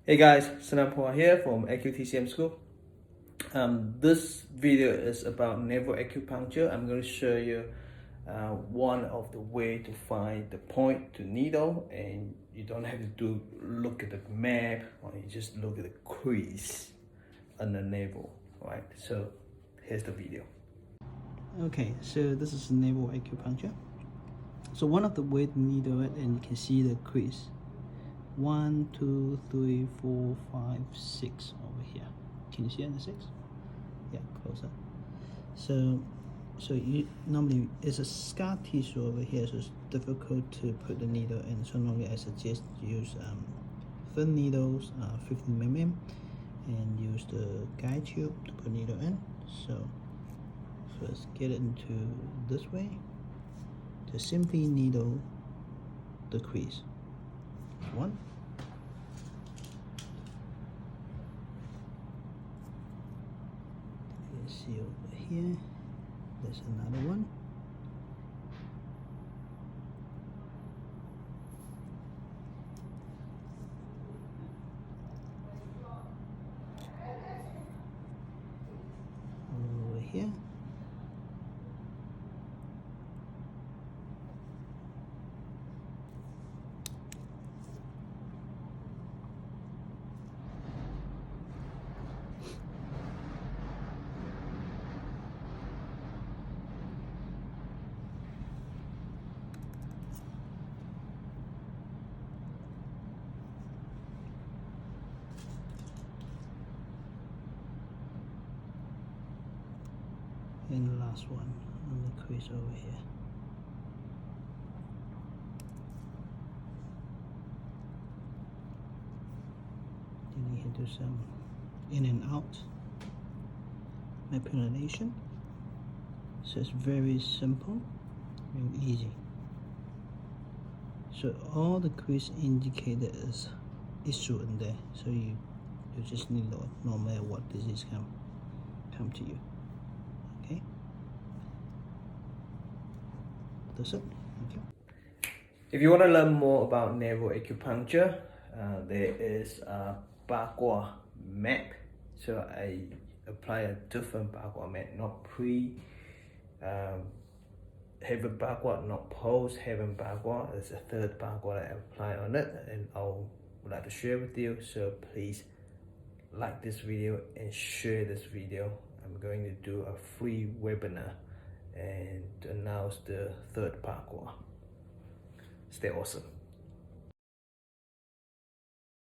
Hey guys, Szenan-Balance here from AQTCM School. This video is about navel acupuncture. I'm going to show you one of the way to find the point to needle, and you don't have to look at the map, or you just look at the crease on the navel, right? So here's the video. Okay, so this is navel acupuncture. So one of the way to needle it, and you can see the crease. 1, 2, 3, 4, 5, 6 over here. Can you see on the 6? Yeah, closer. So you normally it's a scar tissue over here, so it's difficult to put the needle in. So normally I suggest use thin needles, 15 mm, and use the guide tube to put needle in. So first get it into this way. Just simply needle the crease. One. You see over here, there's another one. Over here. And the last one on the crease over here. Then you can do some in and out manipulation. So it's very simple and easy. So all the crease indicated is issue in there. So you just need to, no matter what disease come to you. Okay, that's it. Thank you. If you want to learn more about navel acupuncture, there is a Bagua map. So I apply a different Bagua map, not heaven Bagua, not post heaven Bagua. There's a third Bagua that I apply on it, and I would like to share with you. So please like this video and share this video. I'm going to do a free webinar and announce the third Bagua. Stay awesome.